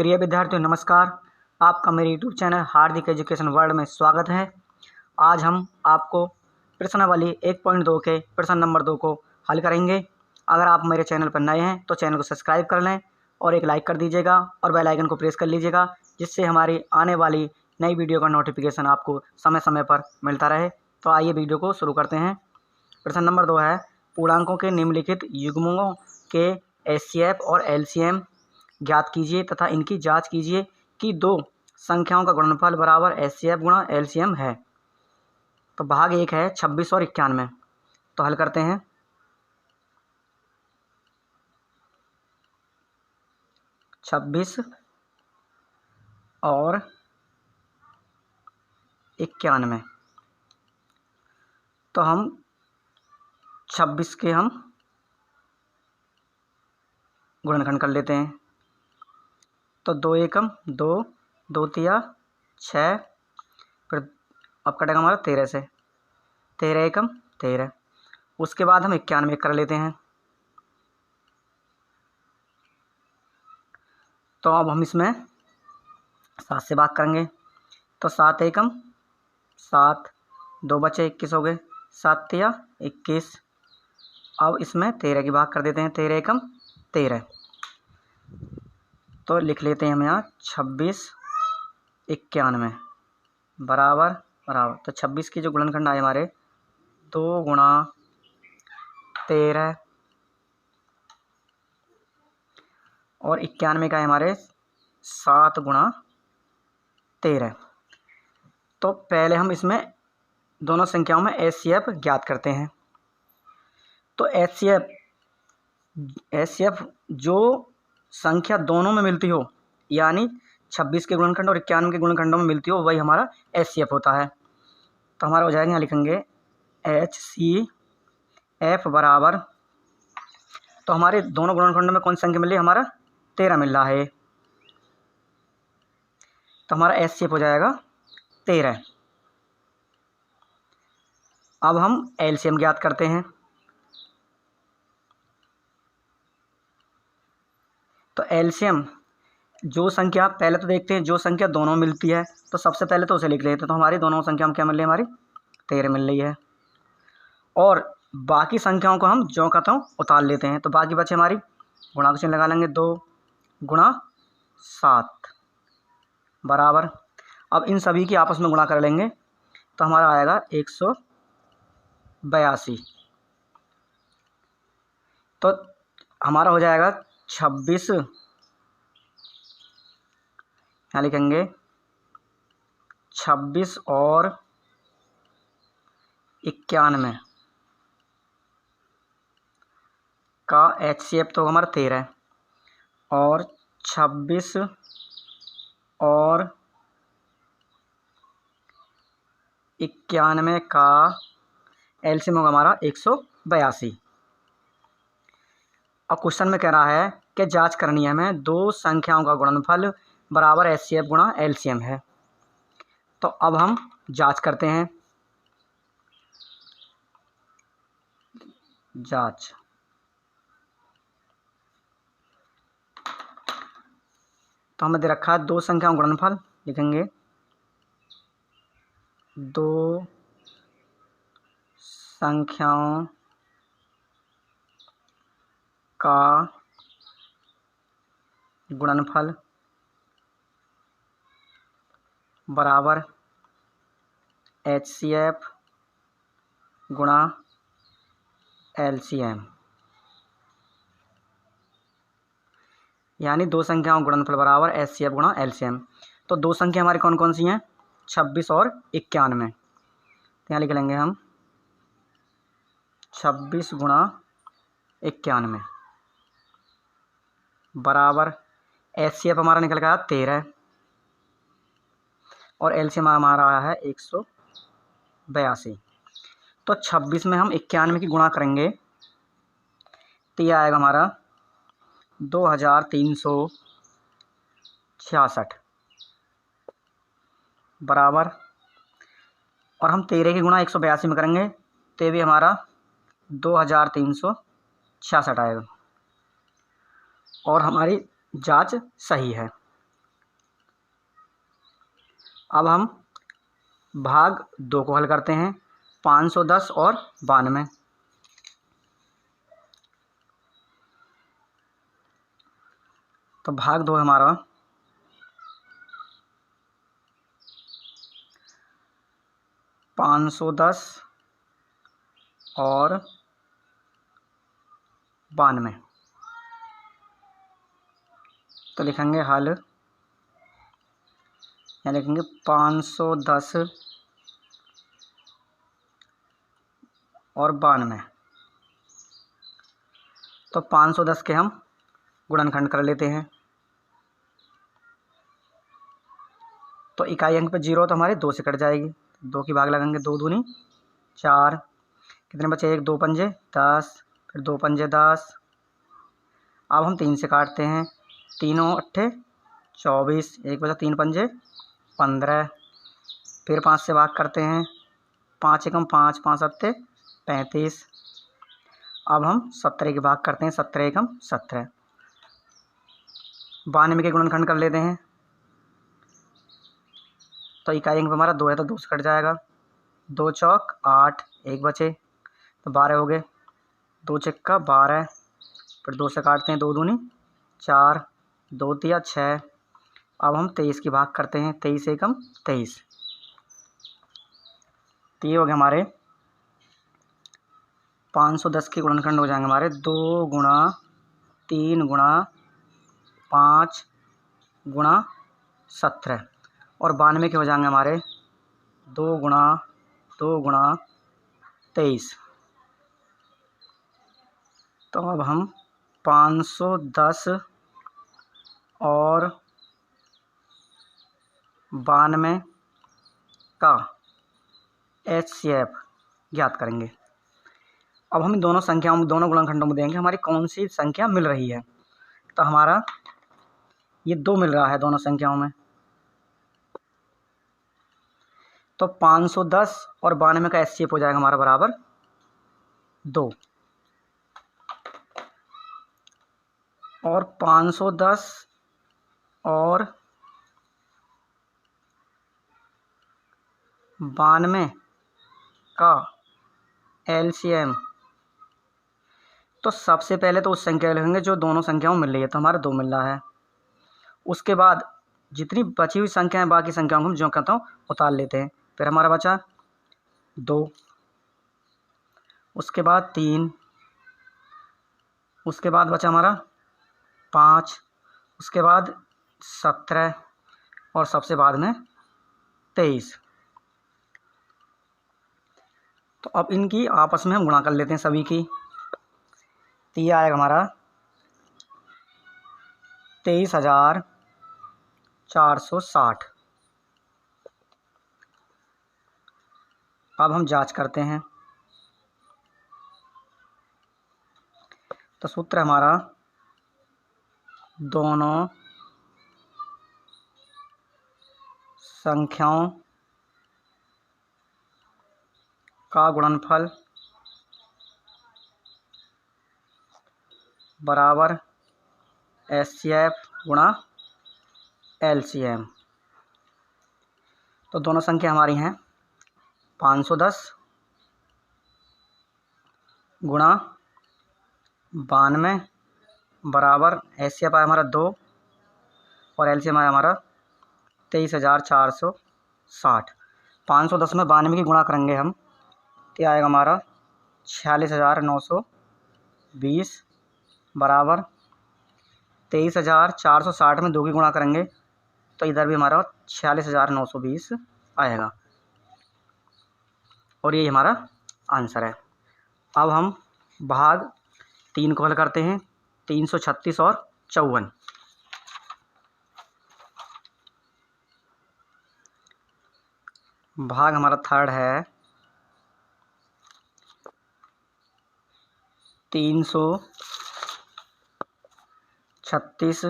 प्रिय विद्यार्थियों नमस्कार। आपका मेरे यूट्यूब चैनल हार्दिक एजुकेशन वर्ल्ड में स्वागत है। आज हम आपको प्रश्नावली 1.2 के प्रश्न नंबर 2 को हल करेंगे। अगर आप मेरे चैनल पर नए हैं तो चैनल को सब्सक्राइब कर लें और एक लाइक कर दीजिएगा और बेल आइकन को प्रेस कर लीजिएगा, जिससे हमारी आने वाली नई वीडियो का नोटिफिकेशन आपको समय समय पर मिलता रहे। तो आइए वीडियो को शुरू करते हैं। प्रश्न नंबर 2 है, पूर्णांकों के निम्नलिखित युग्मों के एचसीएफ और एलसीएम ज्ञात कीजिए तथा इनकी जांच कीजिए कि दो संख्याओं का गुणनफल बराबर एचसीएफ गुणा एलसीएम है। तो भाग 1 है 26 और 91। तो हल करते हैं। छब्बीस और 91। तो हम 26 के हम गुणनखंड कर लेते हैं। तो 2 एकम 2, 2 तिया 6, फिर अब कटेगा हमारा 13 से, 13 एकम 13। उसके बाद हम 91 कर लेते हैं। तो अब हम इसमें 7 से भाग करेंगे। तो 7 एकम 7, 2 बचे 21 हो गए, 7 तिया 21। अब इसमें 13 की भाग कर देते हैं, 13 एकम 13। तो लिख लेते हैं हम यहाँ 26 91 बराबर बराबर। तो 26 की जो गुणनखंड आए हमारे 2 गुणा 13 और 91 का है हमारे 7 गुणा 13। तो पहले हम इसमें दोनों संख्याओं में एचसीएफ ज्ञात करते हैं। तो एचसीएफ जो संख्या दोनों में मिलती हो, यानी 26 के गुणनखंड और 91 के गुणनखंडों में मिलती हो, वही हमारा एचसीएफ होता है। तो हमारा हो जाएगा, यहाँ लिखेंगे एचसीएफ बराबर, तो हमारे दोनों गुणनखंडों में कौन सी संख्या मिल रही है, हमारा 13 मिल रहा है। तो हमारा एचसीएफ हो जाएगा 13। अब हम एलसीएम ज्ञात करते हैं। तो एलसीएम जो संख्या, पहले तो देखते हैं जो संख्या दोनों मिलती है, तो सबसे पहले तो उसे लिख लेते हैं। तो हमारी दोनों संख्या में क्या मिल रही है, हमारी 13 मिल रही है। और बाकी संख्याओं को हम ज्यों का त्यों उतार लेते हैं। तो बाकी बचे हमारी, गुणा का चिन्ह लगा लेंगे, 2 गुणा 7 बराबर। अब इन सभी की आपस में गुणा कर लेंगे तो हमारा आएगा 182। तो हमारा हो जाएगा 26, यहाँ लिखेंगे 26 और 91 का एचसीएफ तो हमारा 13 और 26 और 91 का एलसीएम होगा हमारा 182। अब क्वेश्चन में कह रहा है कि जांच करनी है हमें दो संख्याओं का गुणनफल बराबर एचसीएफ गुणा एलसीएम है। तो अब हम जांच करते हैं। जांच, तो हमें दे रखा है दो संख्याओं का गुणनफल, लिखेंगे दो संख्याओं का गुणनफल बराबर एचसीएफ गुणा एलसीएम, यानी दो संख्याओं का गुणनफल बराबर एचसीएफ गुणा एलसीएम। तो दो संख्या हमारी कौन कौन सी हैं, 26 और 91। तो यहाँ लिख लेंगे हम 26 गुणा 91 बराबर एचसीएफ हमारा निकल गया 13 और एलसीएम हमारा आया है 182। तो 26 में हम 91 की गुणा करेंगे तो यह आएगा हमारा 2366 बराबर, और हम 13 की गुणा 182 में करेंगे तो भी हमारा 2366 आएगा और हमारी जांच सही है। अब हम भाग 2 को हल करते हैं, 510 और 92। तो भाग 2 हमारा 510 और 92। तो लिखेंगे हल, यहाँ लिखेंगे 510 और 92। तो 510 के हम गुणनखंड कर लेते हैं। तो इकाई अंक पे 0 तो हमारे 2 से कट जाएगी, 2 की भाग लगाएंगे, 2 दूनी 4, कितने बचे, 1 2 पंजे 10, फिर 2 पंजे 10। अब हम 3 से काटते हैं, 3 अट्ठे 24, 1 बचा 3 पंजे 15, फिर 5 से भाग करते हैं, 5 एकम 5, 5 सत्ते 35। अब हम 17 की भाग करते हैं, 17 एकम 17। 92 के गुणनखंड कर लेते हैं। तो इकाई अंक हमारा 2 है तो 2 से कट जाएगा, 2 चौक 8, 1 बचे तो 12 हो गए, 2 चक्का 12, फिर 2 से काटते हैं, 2 दूनी 4, 2 तिया 6। अब हम 23 की भाग करते हैं, 23 एकम 23। तो ये हो गया हमारे 510 के गुणनखंड हो जाएंगे हमारे 2 गुणा 3 गुणा 5 गुणा 17, और 92 के हो जाएंगे हमारे 2 गुणा 23। तो अब हम 510 और 92 का HCF ज्ञात करेंगे। अब हम इन दोनों संख्याओं, दोनों गुणनखंडों में देंगे हमारी कौन सी संख्या मिल रही है। तो हमारा ये 2 मिल रहा है दोनों संख्याओं में। तो 510 और 92 का HCF हो जाएगा हमारा बराबर 2, और 510 और 92 का LCM। तो सबसे पहले तो उस संख्या लिखेंगे जो दोनों संख्याओं मिल रही है, तो हमारा 2 मिल रहा है। उसके बाद जितनी बची हुई संख्याएं, बाकी संख्याओं को हम जो कहता हूँ उतार लेते हैं। फिर हमारा बचा 2, उसके बाद 3, उसके बाद बचा हमारा 5, उसके बाद 17, और सबसे बाद में 23। तो अब इनकी आपस में हम गुणा कर लेते हैं सभी की। तो ये आएगा हमारा 23,460। अब हम जांच करते हैं। तो सूत्र हमारा दोनों संख्याओं का गुणनफल बराबर HCF गुणा LCM। तो दोनों संख्या हमारी हैं 510 गुणा 92 बराबर HCF आया हमारा 2, और LCM आया हमारा 23,460। 510 में 92 की गुणा करेंगे हम, तो आएगा हमारा 46,920 बराबर 23,460 में 2 की गुणा करेंगे तो इधर भी हमारा 46,920 आएगा, और ये हमारा आंसर है। अब हम भाग 3 को हल करते हैं, 336 और 54। भाग हमारा थर्ड है 336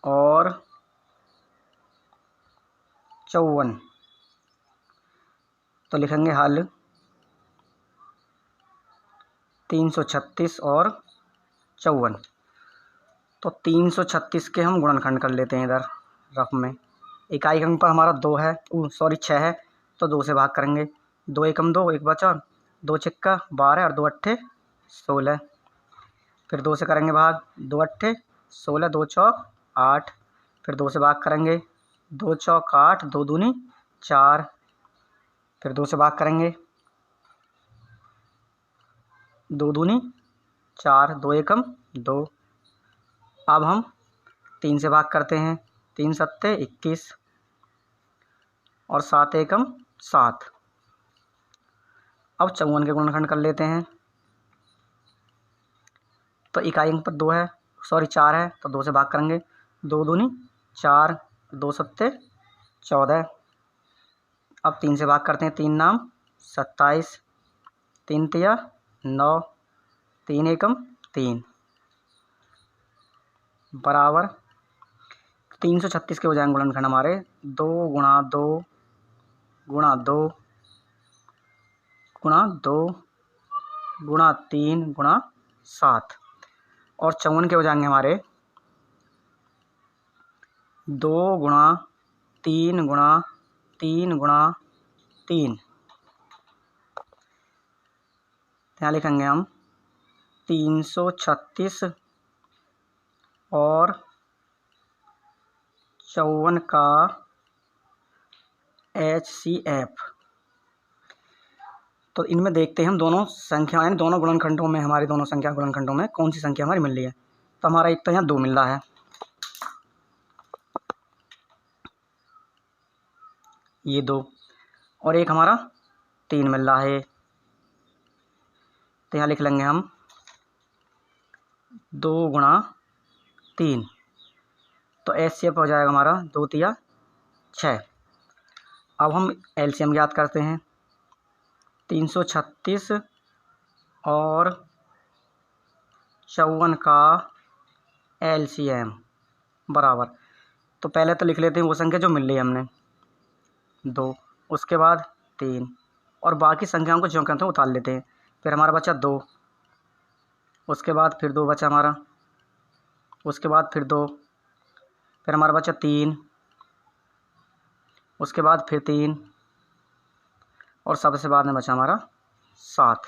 और 54। तो लिखेंगे हल 336 और 54। तो 336 के हम गुणनखंड कर लेते हैं इधर रफ में, इकाई अंक पर हमारा 2 है, 6 है, तो 2 से भाग करेंगे। 2 एकम 2, 1 बचा, 2 छिक्का 12 और 2 अट्ठे 16। फिर 2 से करेंगे भाग, 2 अट्ठे 16, 2 चौक 8। फिर 2 से भाग करेंगे, 2 चौक 8, 2 दूनी 4। फिर 2 से भाग करेंगे, 2 दूनी 4, 2 एकम 2। अब हम 3 से भाग करते हैं, 3 सत्ते 21 और 7 एकम 7। अब 54 के गुणनखंड कर लेते हैं। तो इकाई अंक पर 2 है, 4 है, तो 2 से भाग करेंगे, 2 दूनी 4, 2 सत्ते 14। अब 3 से भाग करते हैं, 3 नाम 27, 3 तिया 9, 3 एकम 3 बराबर 336 के हो जाएंगे गुणनखंड हमारे। 2 गुणा 2 गुणा 2 गुणा 2 गुणा 3 गुणा 7 और 54 के हो जाएंगे हमारे 2 गुणा 3 गुणा 3 गुणा 3। यहाँ लिखेंगे हम 336 और 54 का HCF। तो इनमें देखते हैं हम दोनों संख्याएं, दोनों गुणनखंडों में, हमारी दोनों संख्या गुणनखंडों में कौन सी संख्या हमारी मिल रही है। तो हमारा एक तो यहाँ 2 मिल रहा है, ये 2, और एक हमारा 3 मिल रहा है। तो यहाँ लिख लेंगे हम 2 गुणा 3, तो HCF हो जाएगा हमारा 2 तिया 6। अब हम LCM याद करते हैं, 336 और 54 का LCM बराबर, तो पहले तो लिख लेते हैं वो संख्या जो मिल रही है हमने 2, उसके बाद 3 और बाकी संख्याओं को जो कहते हैं उतार लेते हैं। फिर हमारा बचा 2, उसके बाद फिर 2 बचा हमारा, उसके बाद फिर 2, फिर हमारा बचा 3, उसके बाद फिर 3 और सबसे बाद में बचा हमारा 7।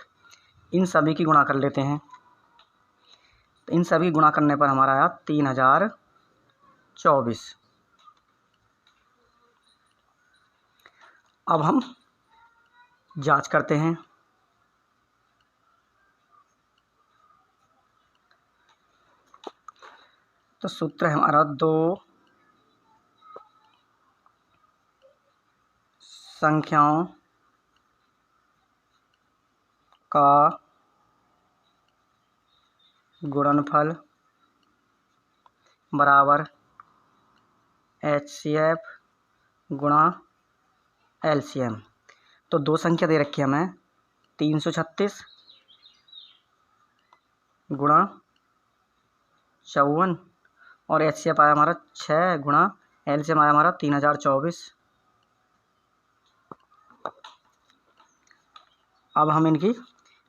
इन सभी की गुणा कर लेते हैं। तो इन सभी गुणा करने पर हमारा आया 3024। अब हम जांच करते हैं। तो सूत्र है हमारा 2 संख्याओं का गुणनफल बराबर HCF गुणा LCM। तो 2 संख्या दे रखी है हमें, 336 गुणा 54 और HCF आया हमारा 6 गुणा LCM आया हमारा 3024। अब हम इनकी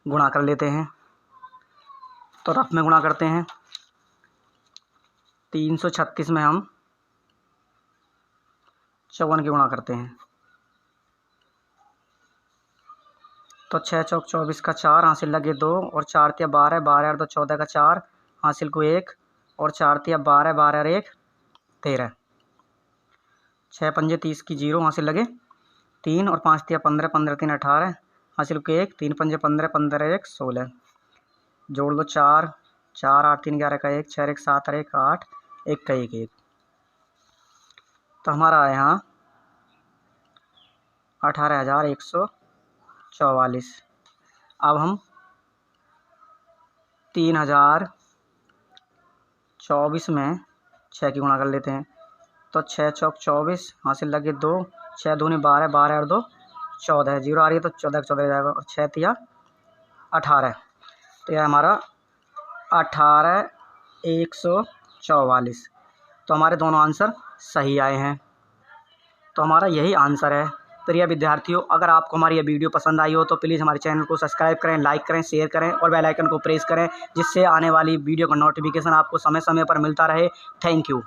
गुणा कर लेते हैं। तो रफ में गुणा करते हैं, 336 में हम 54 की गुणा करते हैं। तो 6 चौक 24 का 4, हासिल लगे 2 और 4 तिया 12, 12 और 2 14 का 4, हासिल को 1 और 4 तिया 12, 12 और 1 13। 6 पंजे 30 की 0, हासिल लगे 3 और 5 तिया 15, 15 3 18, हासिल को 1, 3 पंजे 15, 15 1 16। जोड़ लो 4, 4 8 3 11 का 1, 6 1 7 और 1 8, 1 का 1 1। तो हमारा आया यहाँ 18,144। अब हम 3024 में 6 की गुणा कर लेते हैं। तो 6 चौक 24, हासिल लगे 2, 6 दूनी 12, 12 और 2 14, 0 आ रही है तो 14 का 14 जाएगा और 6 तिया 18। तो यह हमारा 18,144। तो हमारे दोनों आंसर सही आए हैं। तो हमारा यही आंसर है। प्रिय विद्यार्थियों, अगर आपको हमारी यह वीडियो पसंद आई हो तो प्लीज़ हमारे चैनल को सब्सक्राइब करें, लाइक करें, शेयर करें और बेल आइकन को प्रेस करें, जिससे आने वाली वीडियो का नोटिफिकेशन आपको समय समय पर मिलता रहे। Thank you.